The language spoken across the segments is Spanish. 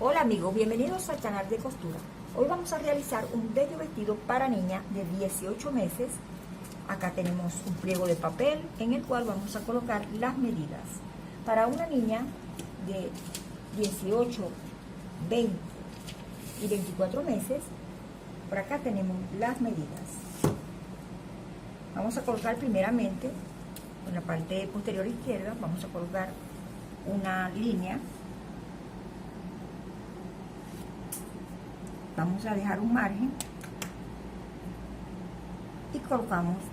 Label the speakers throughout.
Speaker 1: Hola amigos, bienvenidos al canal de costura. Hoy vamos a realizar un bello vestido para niña de 18 meses. Acá tenemos un pliego de papel en el cual vamos a colocar las medidas. Para una niña de 18, 20 y 24 meses, por acá tenemos las medidas. Vamos a colocar primeramente en la parte posterior izquierda, vamos a colocar una línea. Vamos a dejar un margen y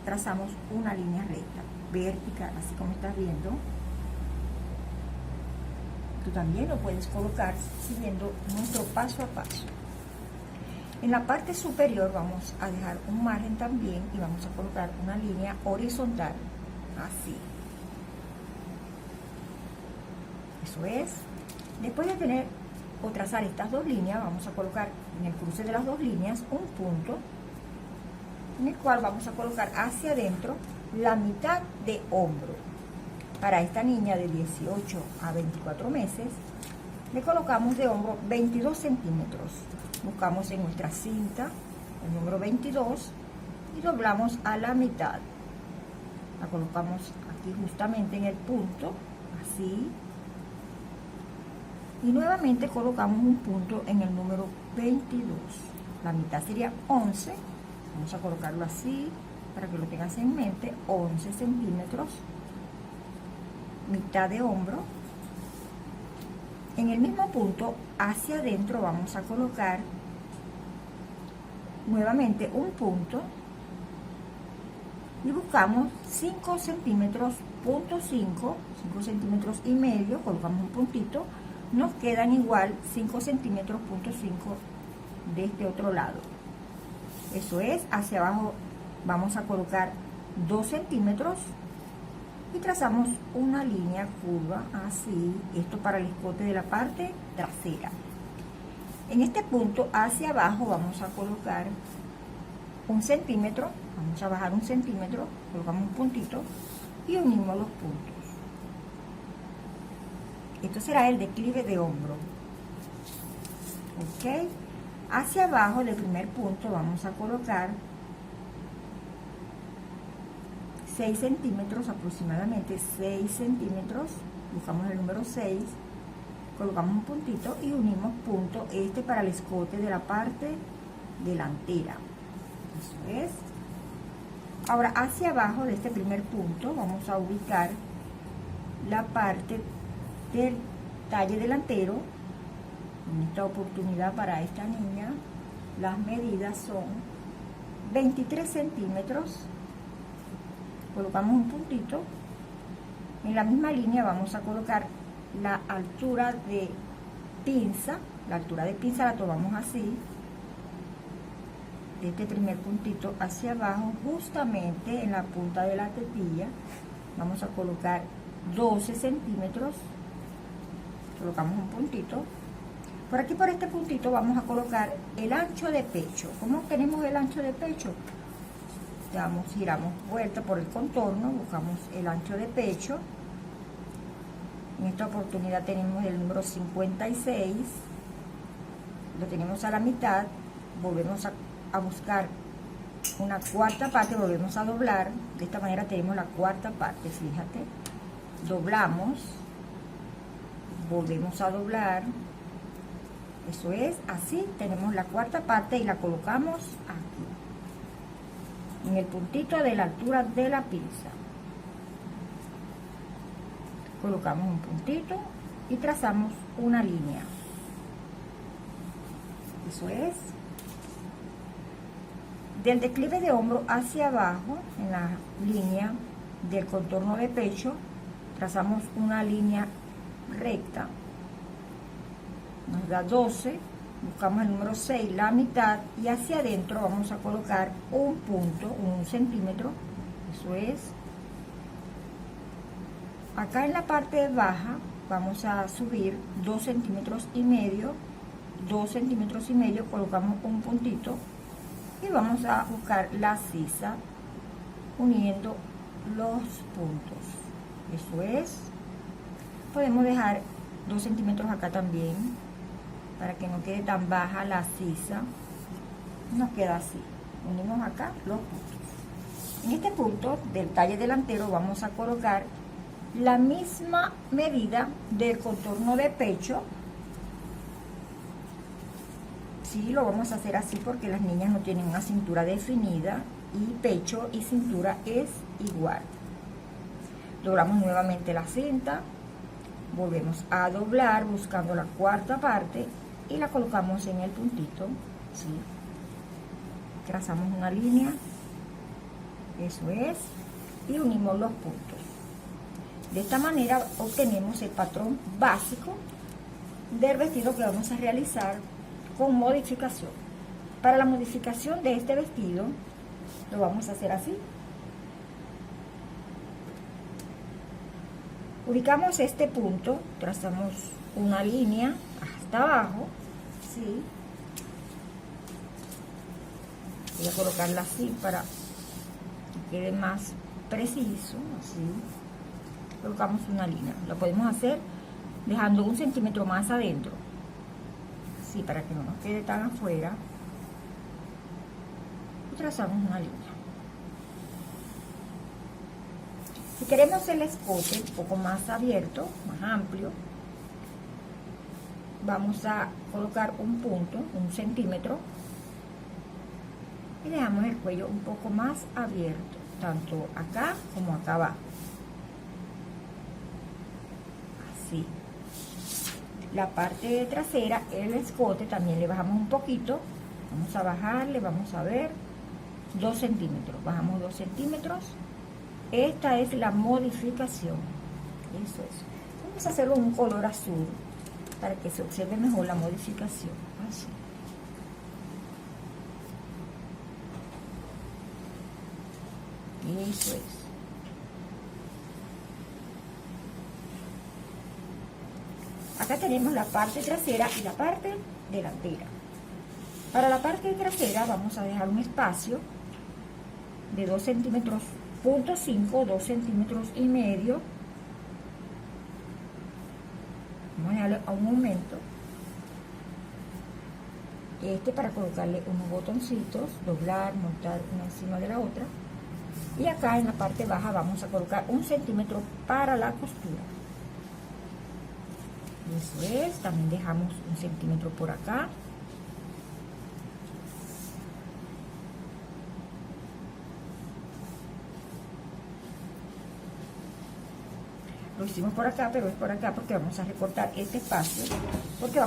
Speaker 1: trazamos una línea recta, vertical, así como estás viendo. Tú también lo puedes colocar siguiendo nuestro paso a paso. En la parte superior vamos a dejar un margen también y vamos a colocar una línea horizontal, así. Eso es. Después de tener o trazar estas dos líneas, vamos a colocar en el cruce de las dos líneas un punto en el cual vamos a colocar hacia adentro la mitad de hombro. Para esta niña de 18 a 24 meses le colocamos de hombro 22 centímetros. Buscamos en nuestra cinta el número 22 y doblamos a la mitad. La colocamos aquí justamente en el punto, así. Y nuevamente colocamos un punto en el número 22. La mitad sería 11. Vamos a colocarlo así para que lo tengas en mente. 11 centímetros. Mitad de hombro. En el mismo punto, hacia adentro, vamos a colocar nuevamente un punto. Y buscamos 5 centímetros, punto 5 centímetros y medio. Colocamos un puntito. Nos quedan igual 5 centímetros, punto 5 de este otro lado. Eso es, hacia abajo vamos a colocar 2 centímetros y trazamos una línea curva, así, esto para el escote de la parte trasera. En este punto hacia abajo vamos a colocar 1 centímetro, vamos a bajar 1 centímetro, colocamos un puntito y unimos los puntos. Esto será el declive de hombro. Ok. Hacia abajo del primer punto vamos a colocar 6 centímetros aproximadamente, 6 centímetros. Buscamos el número 6. Colocamos un puntito y unimos punto para el escote de la parte delantera. Eso es. Ahora hacia abajo de este primer punto vamos a ubicar la parte del talle delantero. En esta oportunidad para esta niña las medidas son 23 centímetros. Colocamos un puntito. En la misma línea vamos a colocar la altura de pinza. La altura de pinza la tomamos así, de este primer puntito hacia abajo, justamente en la punta de la tetilla. Vamos a colocar 12 centímetros. Colocamos un puntito. Por aquí, por este puntito, vamos a colocar el ancho de pecho. ¿Cómo obtenemos el ancho de pecho? Giramos vuelta por el contorno, buscamos el ancho de pecho. En esta oportunidad tenemos el número 56. Lo tenemos a la mitad. Volvemos a buscar una cuarta parte, volvemos a doblar. De esta manera tenemos la cuarta parte, fíjate. Doblamos. Volvemos a doblar. Eso es, así tenemos la cuarta parte y la colocamos aquí, en el puntito de la altura de la pinza. Colocamos un puntito y trazamos una línea. Eso es. Del declive de hombro hacia abajo, en la línea del contorno de pecho, trazamos una línea recta, nos da 12, buscamos el número 6, la mitad, y hacia adentro vamos a colocar un punto, 1 centímetro, eso es. Acá en la parte baja vamos a subir 2 centímetros y medio, 2 centímetros y medio, colocamos un puntito y vamos a buscar la sisa uniendo los puntos, eso es. Podemos dejar 2 centímetros acá también para que no quede tan baja la sisa. Nos queda así. Unimos acá los puntos. En este punto del talle delantero vamos a colocar la misma medida del contorno de pecho. Sí, lo vamos a hacer así porque las niñas no tienen una cintura definida y pecho y cintura es igual. Doblamos nuevamente la cinta, volvemos a doblar buscando la cuarta parte y la colocamos en el puntito, ¿sí? Trazamos una línea, eso es, y unimos los puntos. De esta manera obtenemos el patrón básico del vestido que vamos a realizar con modificación. Para la modificación de este vestido lo vamos a hacer así. Ubicamos este punto, trazamos una línea hasta abajo, ¿sí? Voy a colocarla así para que quede más preciso, así. Colocamos una línea. Lo podemos hacer dejando 1 centímetro más adentro, así, para que no nos quede tan afuera. Y trazamos una línea. Si queremos el escote un poco más abierto, más amplio, vamos a colocar un punto, 1 centímetro, y dejamos el cuello un poco más abierto, tanto acá como acá abajo. Así. La parte trasera, el escote, también le bajamos un poquito. Vamos a bajarle, vamos a ver, 2 centímetros. Bajamos 2 centímetros. Esta es la modificación. Eso es. Vamos a hacerlo en un color azul para que se observe mejor la modificación. Así. Eso es. Acá tenemos la parte trasera y la parte delantera. Para la parte trasera vamos a dejar un espacio de 2 centímetros, punto 5, 2 centímetros y medio. Vamos a darle a un aumento. Para colocarle unos botoncitos, doblar, montar una encima de la otra. Y acá en la parte baja vamos a colocar 1 centímetro para la costura. Eso es, también dejamos 1 centímetro por acá. Lo hicimos por acá, pero es por acá porque vamos a recortar este espacio, porque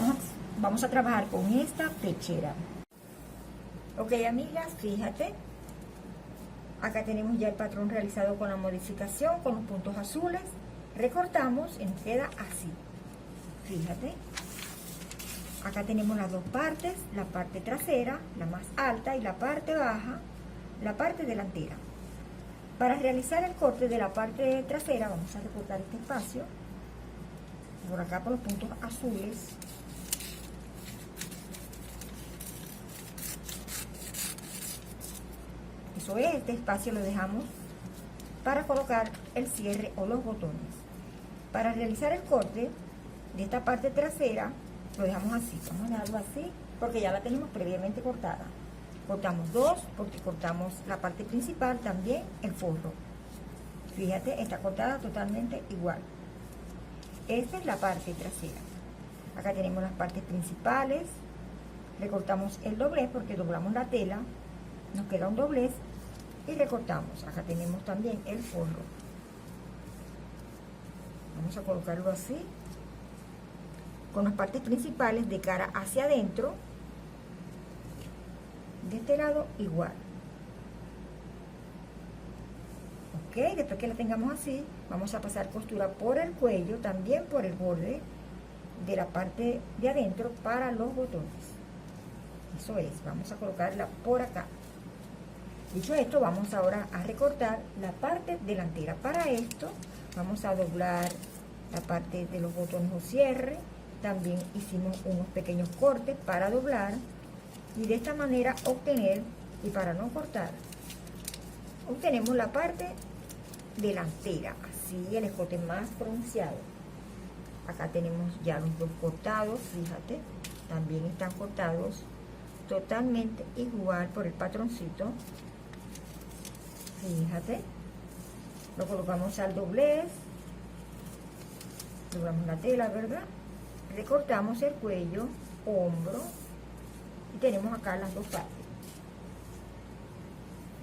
Speaker 1: vamos a trabajar con esta pechera. Ok, amigas, fíjate. Acá tenemos ya el patrón realizado con la modificación, con los puntos azules. Recortamos y nos queda así. Fíjate. Acá tenemos las dos partes, la parte trasera, la más alta, y la parte baja, la parte delantera. Para realizar el corte de la parte trasera vamos a recortar este espacio, por acá por los puntos azules. Eso es, este espacio lo dejamos para colocar el cierre o los botones. Para realizar el corte de esta parte trasera lo dejamos así, vamos a dejarlo así porque ya la tenemos previamente cortada. Cortamos 2 porque cortamos la parte principal, también el forro. Fíjate, está cortada totalmente igual. Esta es la parte trasera. Acá tenemos las partes principales. Recortamos el doblez porque doblamos la tela. Nos queda un doblez y recortamos. Acá tenemos también el forro. Vamos a colocarlo así, con las partes principales de cara hacia adentro. De este lado igual. Ok, después que la tengamos así, vamos a pasar costura por el cuello, también por el borde de la parte de adentro para los botones. Eso es, vamos a colocarla por acá. Dicho esto, vamos ahora a recortar la parte delantera. Para esto vamos a doblar la parte de los botones o cierre. También hicimos unos pequeños cortes para doblar y de esta manera obtener, y para no cortar, obtenemos la parte delantera, así el escote más pronunciado. Acá tenemos ya los dos cortados, fíjate, también están cortados totalmente igual por el patroncito. Fíjate, lo colocamos al doblez, doblamos la tela, ¿verdad? Recortamos el cuello, hombro, y tenemos acá las dos partes,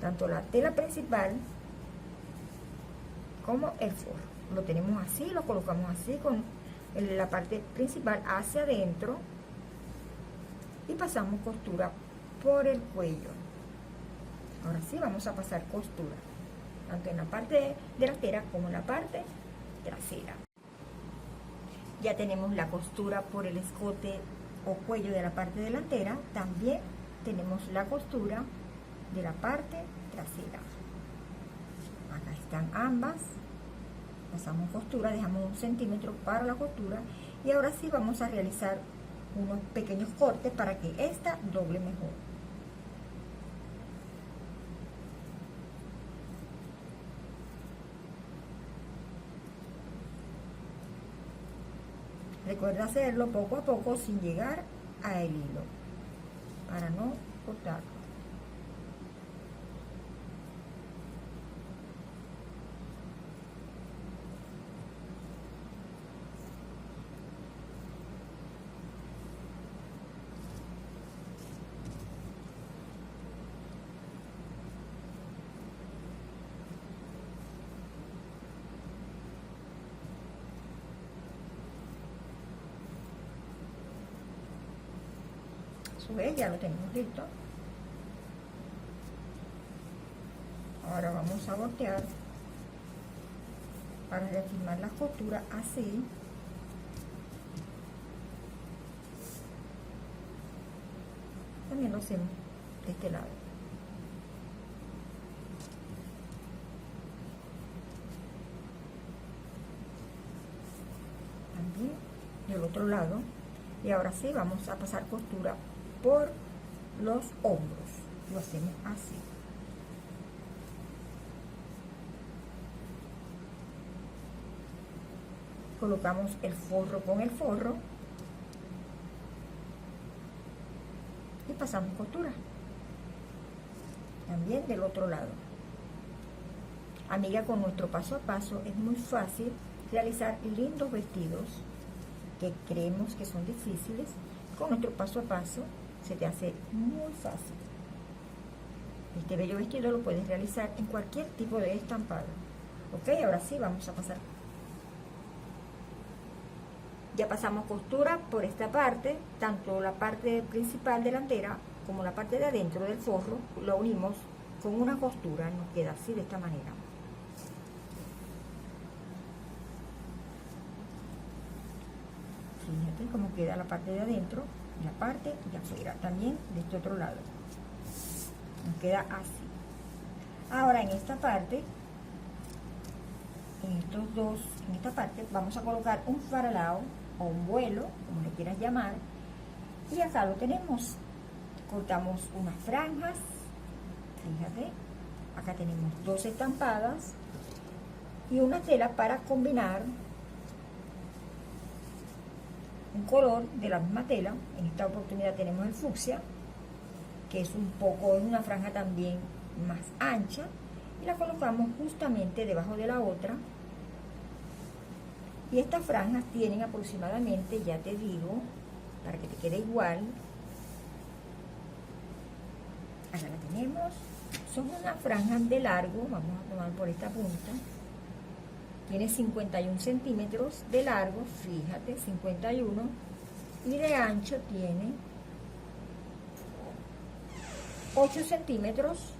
Speaker 1: tanto la tela principal como el forro. Lo tenemos así, lo colocamos así con la parte principal hacia adentro y pasamos costura por el cuello. Ahora sí vamos a pasar costura tanto en la parte delantera como en la parte trasera. Ya tenemos la costura por el escote o cuello de la parte delantera. También tenemos la costura de la parte trasera. Acá están ambas. Pasamos costura, dejamos 1 centímetro para la costura y ahora sí vamos a realizar unos pequeños cortes para que esta doble mejor. Recuerda hacerlo poco a poco sin llegar al hilo para no cortarlo. Ya lo tenemos listo. Ahora vamos a voltear para reafirmar las costuras así. También lo hacemos de este lado. También del otro lado. Y ahora sí vamos a pasar costura por los hombros. Lo hacemos así. Colocamos el forro con el forro y pasamos costura. También del otro lado. Amiga, con nuestro paso a paso es muy fácil realizar lindos vestidos que creemos que son difíciles. Con nuestro paso a paso se te hace muy fácil. Este bello vestido lo puedes realizar en cualquier tipo de estampado. Ok, ahora sí vamos a pasar. Ya pasamos costura por esta parte, tanto la parte principal delantera como la parte de adentro del forro, lo unimos con una costura, nos queda así de esta manera. Fíjate cómo queda la parte de adentro, la parte de afuera, también de este otro lado. Nos queda así. Ahora en esta parte, en esta parte vamos a colocar un faralao o un vuelo, como le quieras llamar, y acá lo tenemos. Cortamos unas franjas, fíjate, acá tenemos 2 estampadas y una tela para combinar un color de la misma tela. En esta oportunidad tenemos el fucsia, que es una franja también más ancha, y la colocamos justamente debajo de la otra. Y estas franjas tienen aproximadamente, ya te digo, para que te quede igual, acá la tenemos, son unas franjas de largo, vamos a tomar por esta punta, tiene 51 centímetros de largo, fíjate, 51, y de ancho tiene 8 centímetros,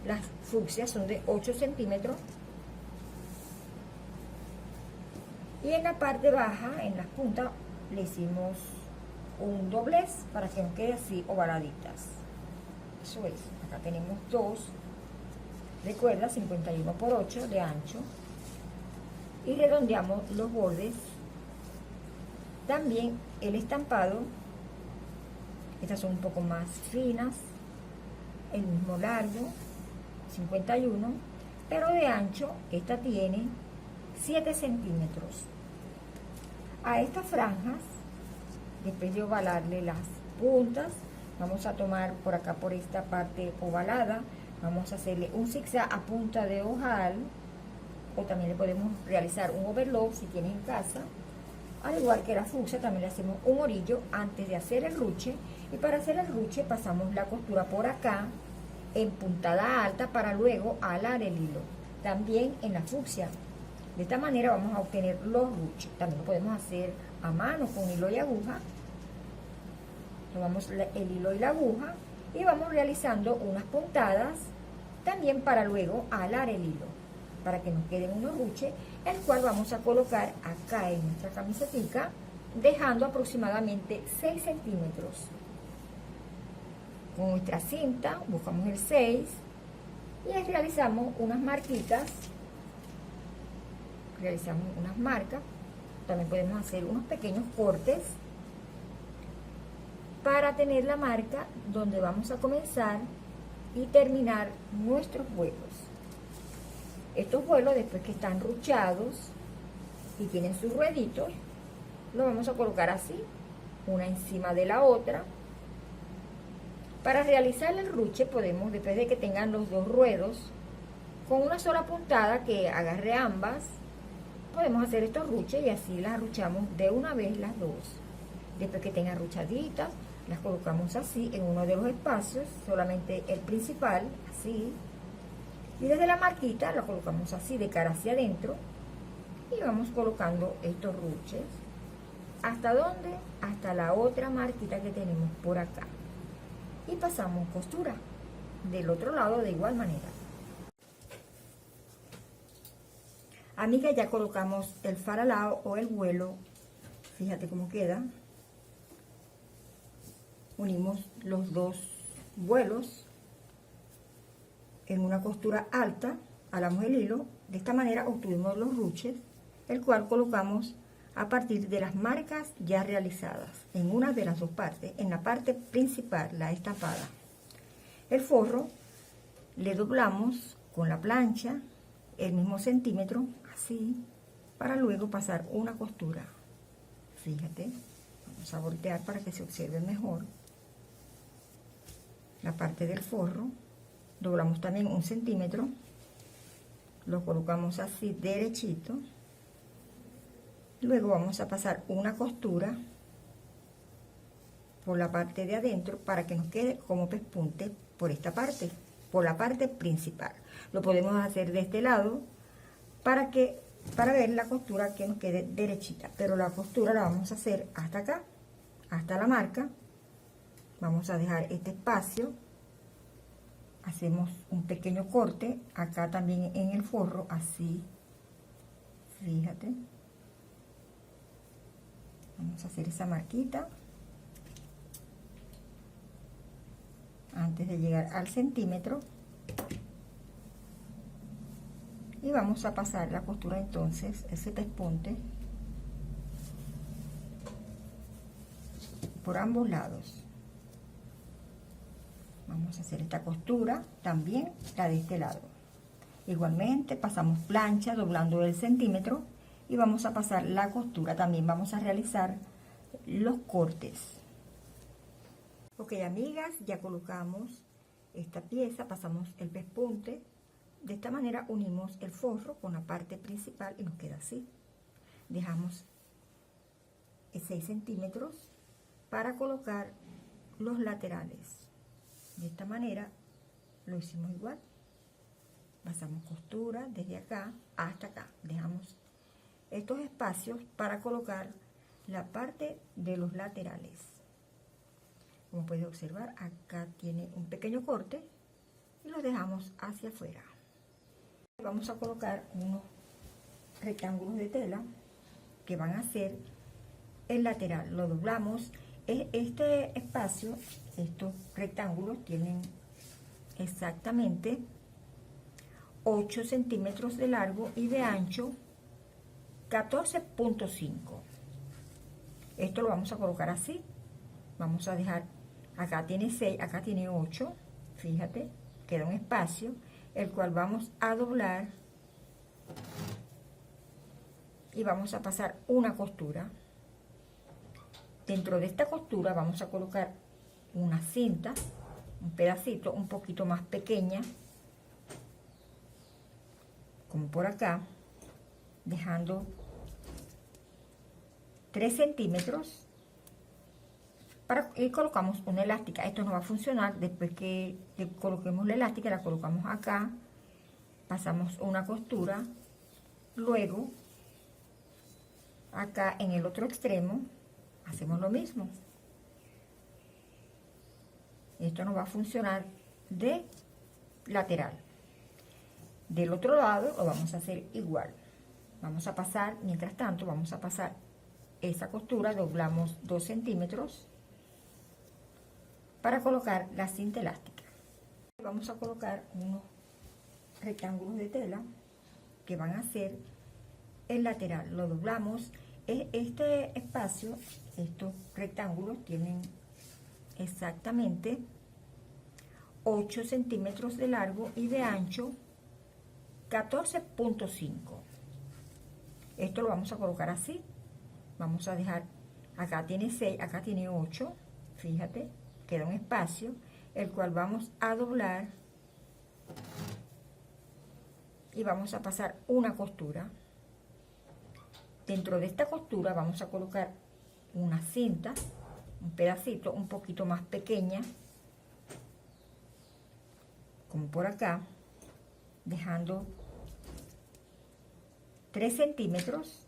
Speaker 1: las fucsias son de 8 centímetros, y en la parte baja, en las puntas, le hicimos un doblez para que nos quede así ovaladitas. Eso es, acá tenemos 2, recuerda, 51 por 8 de ancho, y redondeamos los bordes. También el estampado, estas son un poco más finas, el mismo largo, 51, pero de ancho, esta tiene 7 centímetros. A estas franjas después de ovalarle las puntas, vamos a tomar por acá, por esta parte ovalada, vamos a hacerle un zigzag a punta de ojal, o también le podemos realizar un overlock si tienen en casa. Al igual que la fucsia, también le hacemos un orillo antes de hacer el ruche, y para hacer el ruche pasamos la costura por acá en puntada alta para luego alar el hilo, también en la fucsia. De esta manera vamos a obtener los ruches. También lo podemos hacer a mano con hilo y aguja. Tomamos el hilo y la aguja y vamos realizando unas puntadas también para luego alar el hilo, para que nos queden unos ruches, el cual vamos a colocar acá en nuestra camisetica, dejando aproximadamente 6 centímetros. Con nuestra cinta buscamos el 6 y realizamos unas marquitas, realizamos unas marcas. También podemos hacer unos pequeños cortes para tener la marca donde vamos a comenzar y terminar nuestros vuelos. Estos vuelos, después que están ruchados y tienen sus rueditos, los vamos a colocar así, una encima de la otra. Para realizar el ruche podemos, después de que tengan los dos ruedos, con una sola puntada que agarre ambas, podemos hacer estos ruches y así las ruchamos de una vez las dos. Después que tengan ruchaditas, las colocamos así en uno de los espacios, solamente el principal, así. Y desde la marquita la colocamos así de cara hacia adentro y vamos colocando estos ruches. ¿Hasta dónde? Hasta la otra marquita que tenemos por acá. Y pasamos costura del otro lado de igual manera. Amiga, ya colocamos el faralao o el vuelo. Fíjate cómo queda. Unimos los dos vuelos en una costura alta, alamos el hilo. De esta manera obtuvimos los ruches, el cual colocamos a partir de las marcas ya realizadas en una de las dos partes, en la parte principal, la estampada. El forro le doblamos con la plancha el mismo centímetro, así, para luego pasar una costura. Fíjate, vamos a voltear para que se observe mejor la parte del forro. Doblamos también un centímetro, lo colocamos así derechito. Luego vamos a pasar una costura por la parte de adentro para que nos quede como pespunte por esta parte, por la parte principal. Lo podemos hacer de este lado para ver la costura que nos quede derechita, pero la costura la vamos a hacer hasta acá, hasta la marca. Vamos a dejar este espacio, hacemos un pequeño corte acá también en el forro, así, fíjate. Vamos a hacer esa marquita antes de llegar al centímetro y vamos a pasar la costura entonces, ese pespunte, por ambos lados. Vamos a hacer esta costura también, la de este lado. Igualmente pasamos plancha doblando el centímetro y vamos a pasar la costura. También vamos a realizar los cortes. Ok, amigas, ya colocamos esta pieza, pasamos el pespunte. De esta manera unimos el forro con la parte principal y nos queda así. Dejamos 6 centímetros para colocar los laterales. De esta manera lo hicimos igual. Pasamos costura desde acá hasta acá. Dejamos estos espacios para colocar la parte de los laterales. Como puedes observar, acá tiene un pequeño corte y lo dejamos hacia afuera. Vamos a colocar unos rectángulos de tela que van a ser el lateral. Lo doblamos. Este espacio, estos rectángulos tienen exactamente 8 centímetros de largo y de ancho 14.5. Esto lo vamos a colocar así. Vamos a dejar, acá tiene 6, acá tiene 8, fíjate, queda un espacio, el cual vamos a doblar y vamos a pasar una costura Dentro de esta costura vamos a colocar una cinta, un pedacito un poquito más pequeña, como por acá, dejando 3 centímetros y colocamos una elástica. Esto no va a funcionar. Después que coloquemos la elástica, la colocamos acá, pasamos una costura, luego acá en el otro extremo hacemos lo mismo. Esto no va a funcionar de lateral. Del otro lado lo vamos a hacer igual. Vamos a pasar, mientras tanto, vamos a pasar esa costura, doblamos 2 centímetros para colocar la cinta elástica. Vamos a colocar unos rectángulos de tela que van a ser el lateral. Lo doblamos. Este espacio, estos rectángulos tienen exactamente 8 centímetros de largo y de ancho 14.5. Esto lo vamos a colocar así. Vamos a dejar, acá tiene 6, acá tiene 8, fíjate, queda un espacio, el cual vamos a doblar y vamos a pasar una costura. Dentro de esta costura vamos a colocar una cinta, un pedacito un poquito más pequeña, como por acá, dejando 3 centímetros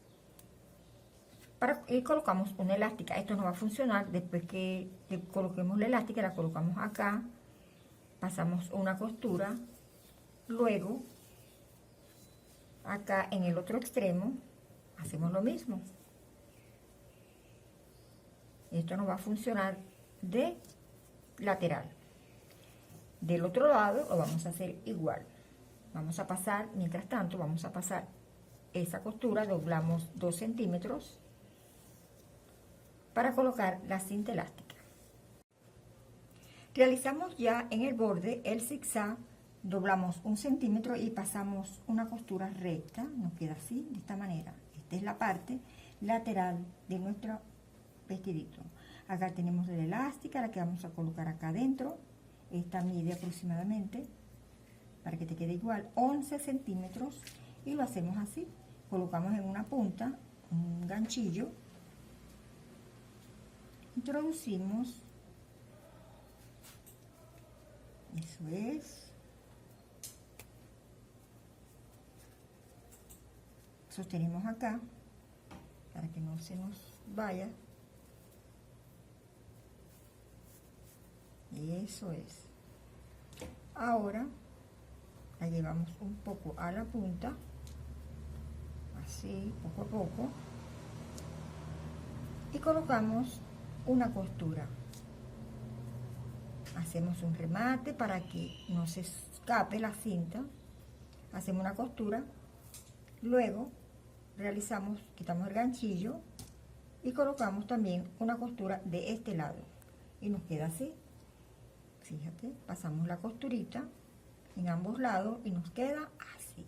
Speaker 1: y colocamos una elástica. Esto no va a funcionar. Después que coloquemos la elástica, la colocamos acá, pasamos una costura, luego acá en el otro extremo hacemos lo mismo. Esto no va a funcionar de lateral. Del otro lado lo vamos a hacer igual. Vamos a pasar, mientras tanto, vamos a pasar esa costura, doblamos 2 centímetros para colocar la cinta elástica. Realizamos ya en el borde el zigzag, doblamos 1 centímetro y pasamos una costura recta, nos queda así, de esta manera. Esta es la parte lateral de nuestro vestidito. Acá tenemos la elástica, la que vamos a colocar acá adentro. Esta mide aproximadamente, para que te quede igual, 11 centímetros, y lo hacemos así. Colocamos en una punta un ganchillo, introducimos, eso es, sostenemos acá para que no se nos vaya, eso es. Ahora la llevamos un poco a la punta, así, poco a poco, y colocamos una costura. Hacemos un remate para que no se escape la cinta, hacemos una costura, luego realizamos, quitamos el ganchillo y colocamos también una costura de este lado y nos queda así. Fíjate, pasamos la costurita en ambos lados y nos queda así.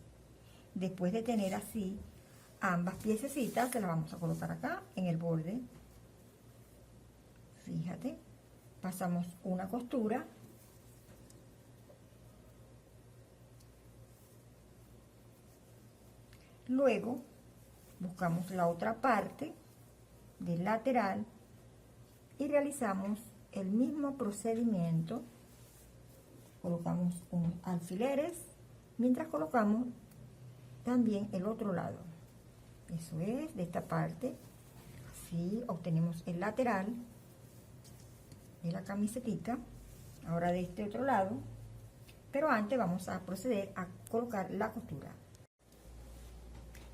Speaker 1: Después de tener así ambas piececitas, se las vamos a colocar acá en el borde. Fíjate, pasamos una costura, luego buscamos la otra parte del lateral y realizamos el mismo procedimiento. Colocamos unos alfileres mientras colocamos también el otro lado. Eso es, de esta parte, así obtenemos el lateral de la camisetita. Ahora de este otro lado, pero antes vamos a proceder a colocar la costura.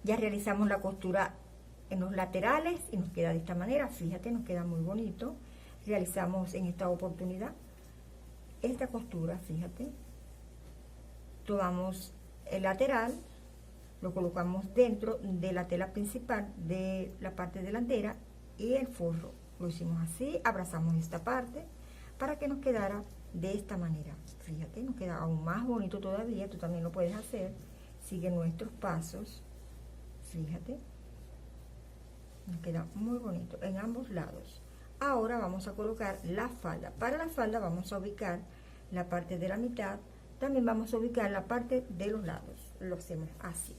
Speaker 1: Ya realizamos la costura en los laterales y nos queda de esta manera. Fíjate, nos queda muy bonito. Realizamos en esta oportunidad esta costura, fíjate, tomamos el lateral, lo colocamos dentro de la tela principal de la parte delantera y el forro lo hicimos así, abrazamos esta parte para que nos quedara de esta manera. Fíjate, nos queda aún más bonito todavía. Tú también lo puedes hacer, sigue nuestros pasos, fíjate, nos queda muy bonito en ambos lados. Ahora vamos a colocar la falda. Para la falda vamos a ubicar la parte de la mitad, también vamos a ubicar la parte de los lados. Lo hacemos así.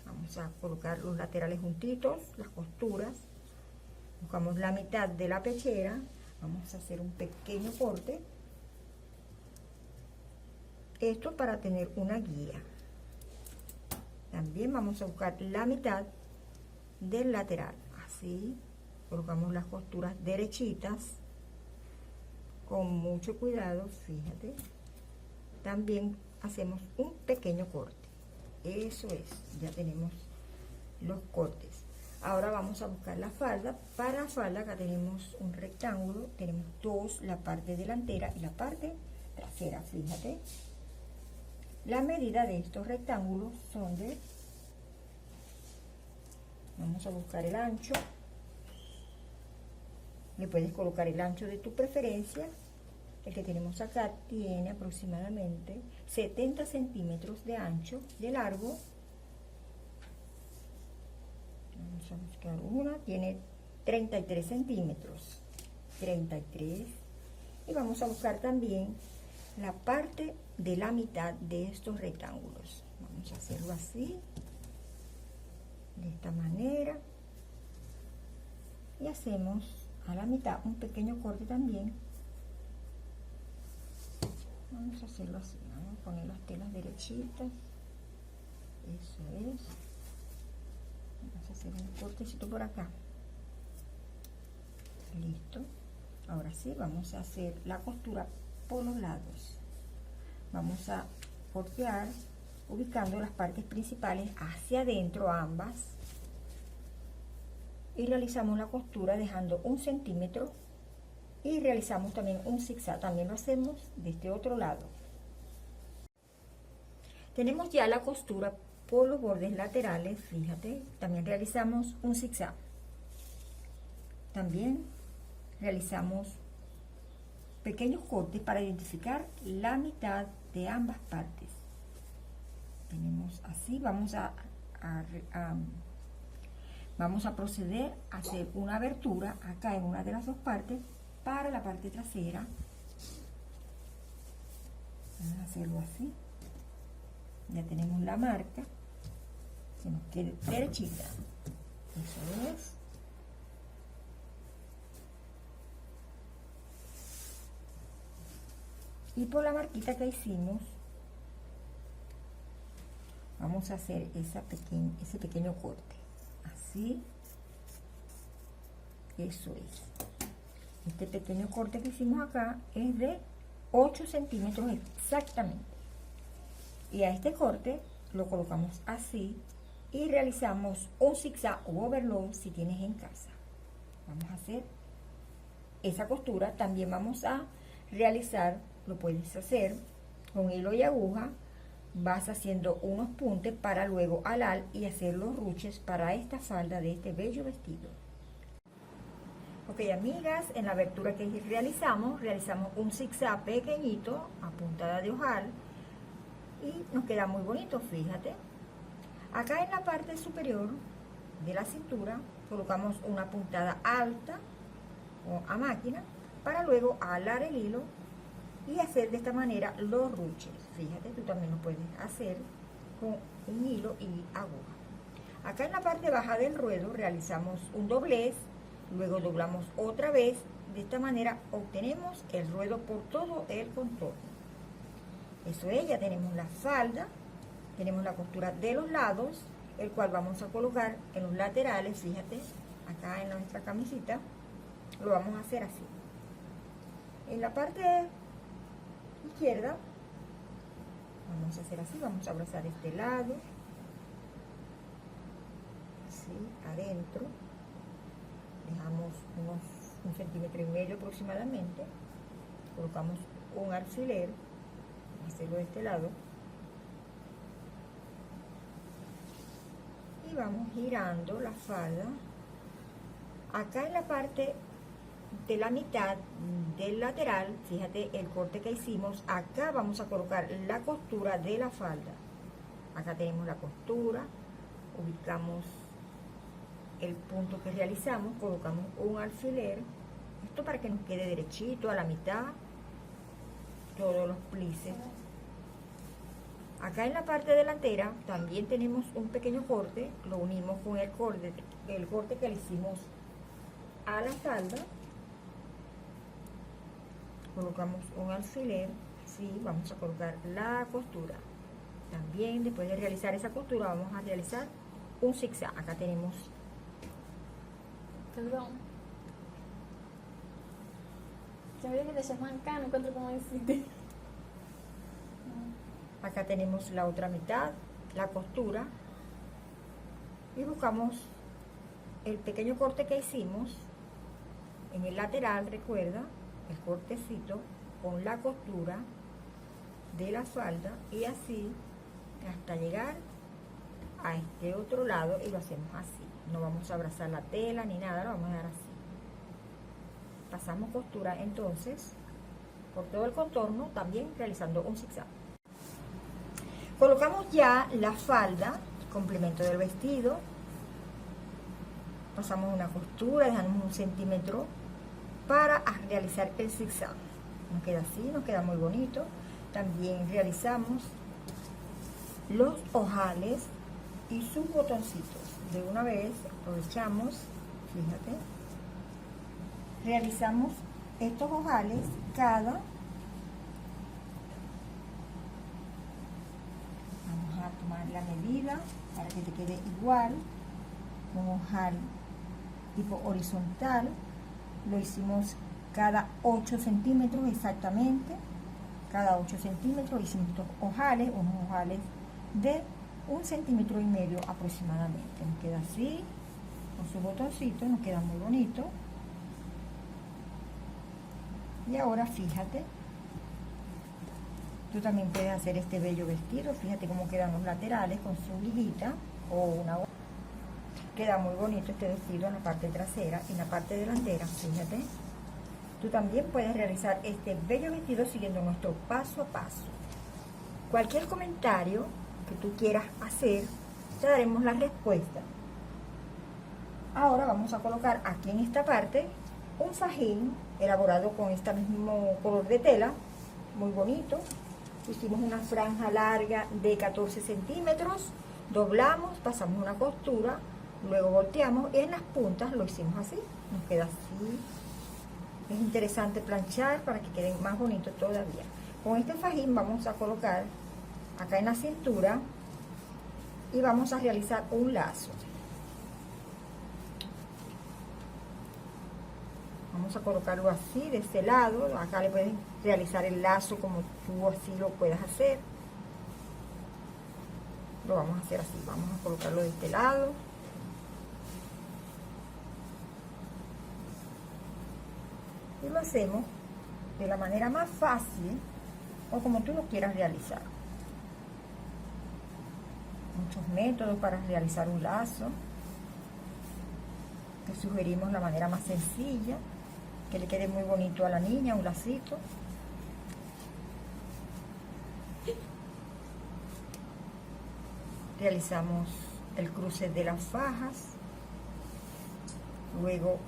Speaker 1: Vamos a colocar los laterales juntitos, las costuras. Buscamos la mitad de la pechera, vamos a hacer un pequeño corte. Esto para tener una guía. También vamos a buscar la mitad del lateral, así. Colocamos las costuras derechitas con mucho cuidado, fíjate. También hacemos un pequeño corte. Eso es, ya tenemos los cortes. Ahora vamos a buscar la falda. Para la falda acá tenemos un rectángulo, tenemos dos, la parte delantera y la parte trasera, fíjate. La medida de estos rectángulos son de, vamos a buscar el ancho. Le puedes colocar el ancho de tu preferencia. El que tenemos acá tiene aproximadamente 70 centímetros de ancho, de largo. Vamos a buscar una, tiene 33 centímetros. 33. Y vamos a buscar también la parte de la mitad de estos rectángulos. Vamos a hacerlo así, de esta manera. Y hacemos a la mitad un pequeño corte también. Vamos a hacerlo así, vamos a poner las telas derechitas. Eso es. Vamos a hacer un cortecito por acá. Listo. Ahora sí, vamos a hacer la costura por los lados. Vamos a cortear ubicando las partes principales hacia adentro ambas. Y realizamos la costura dejando 1 centímetro y realizamos también un zigzag. También lo hacemos de este otro lado. Tenemos ya la costura por los bordes laterales, fíjate. También realizamos un zigzag. También realizamos pequeños cortes para identificar la mitad de ambas partes. Tenemos así, vamos a proceder a hacer una abertura acá en una de las dos partes para la parte trasera. Vamos a hacerlo así. Ya tenemos la marca, que nos quede derechita. Eso es. Y por la marquita que hicimos, vamos a hacer ese pequeño corte. Así. Eso es. Este pequeño corte que hicimos acá es de 8 centímetros exactamente. Y a este corte lo colocamos así y realizamos un zigzag o overlock si tienes en casa. Vamos a hacer esa costura. También vamos a realizar, lo puedes hacer con hilo y aguja. Vas haciendo unos puntes para luego alar y hacer los ruches para esta falda de este bello vestido. Ok, amigas, en la abertura que realizamos un zigzag pequeñito a puntada de ojal y nos queda muy bonito, fíjate. Acá en la parte superior de la cintura colocamos una puntada alta o a máquina para luego alar el hilo y hacer de esta manera los ruches. Fíjate, tú también lo puedes hacer con un hilo y aguja. Acá en la parte baja del ruedo realizamos un doblez, luego doblamos otra vez. De esta manera obtenemos el ruedo por todo el contorno. Eso es, ya tenemos la falda, tenemos la costura de los lados, el cual vamos a colocar en los laterales. Fíjate, acá en nuestra camisita lo vamos a hacer así. En la parte izquierda vamos a hacer así, vamos a abrazar este lado, así, adentro, dejamos unos 1,5 centímetros aproximadamente, colocamos un alfiler, vamos a hacerlo de este lado, y vamos girando la falda. Acá en la parte de la mitad del lateral, fíjate el corte que hicimos, acá vamos a colocar la costura de la falda. Acá tenemos la costura, ubicamos el punto que realizamos, colocamos un alfiler Esto para que nos quede derechito a la mitad todos los plices. Acá en la parte delantera también tenemos un pequeño corte, lo unimos con el corte que le hicimos a la falda. Colocamos un alfiler, sí, vamos a colocar la costura. También después de realizar esa costura vamos a realizar un zigzag. Acá tenemos,
Speaker 2: perdón, que me que te llaman acá, no encuentro cómo decirte.
Speaker 1: acá tenemos la otra mitad, la costura, y buscamos el pequeño corte que hicimos en el lateral, recuerda, el cortecito con la costura de la falda, y así hasta llegar a este otro lado, y lo hacemos así. No vamos a abrazar la tela ni nada, lo vamos a dar así. Pasamos costura entonces por todo el contorno, también realizando un zigzag. Colocamos ya la falda, complemento del vestido. Pasamos una costura, dejamos 1 centímetro para realizar el zigzag. Nos queda así, nos queda muy bonito. También realizamos los ojales y sus botoncitos. De una vez aprovechamos, fíjate, realizamos estos ojales cada, vamos a tomar la medida para que te quede igual, un ojal tipo horizontal, lo hicimos cada 8 centímetros exactamente, cada 8 centímetros hicimos estos ojales, unos ojales de 1,5 centímetros aproximadamente. Nos queda así, con su botoncito, nos queda muy bonito. Y ahora fíjate, tú también puedes hacer este bello vestido. Fíjate cómo quedan los laterales con su liguita o una. Queda muy bonito este vestido en la parte trasera y en la parte delantera, fíjate. Tú también puedes realizar este bello vestido siguiendo nuestro paso a paso. Cualquier comentario que tú quieras hacer, te daremos la respuesta. Ahora vamos a colocar aquí en esta parte un fajín elaborado con este mismo color de tela, muy bonito. Hicimos una franja larga de 14 centímetros, doblamos, pasamos una costura, luego volteamos y en las puntas lo hicimos así, nos queda así. Es interesante planchar para que queden más bonitos todavía. Con este fajín vamos a colocar acá en la cintura y vamos a realizar un lazo. Vamos a colocarlo así de este lado. Acá le puedes realizar el lazo como tú así lo puedas hacer. Lo vamos a hacer así. Vamos a colocarlo de este lado. Y lo hacemos de la manera más fácil o como tú lo quieras realizar. Muchos métodos para realizar un lazo. Te sugerimos la manera más sencilla, que le quede muy bonito a la niña, un lacito. Realizamos el cruce de las fajas. Luego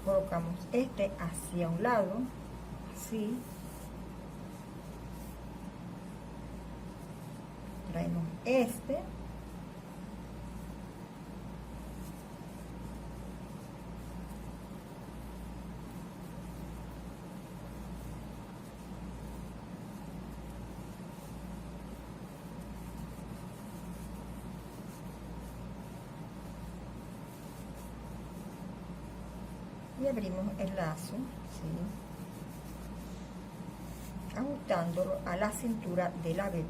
Speaker 1: colocamos este hacia un lado, así. Traemos este. Y abrimos el lazo, ¿sí? Ajustándolo a la cintura de la bebé.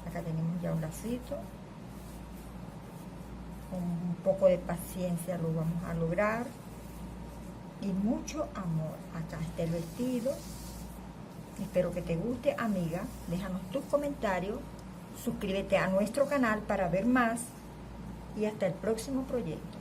Speaker 1: Acá tenemos ya un lacito. Con un poco de paciencia lo vamos a lograr. Y mucho amor. Acá está el vestido. Espero que te guste, amiga. Déjanos tus comentarios. Suscríbete a nuestro canal para ver más. Y hasta el próximo proyecto.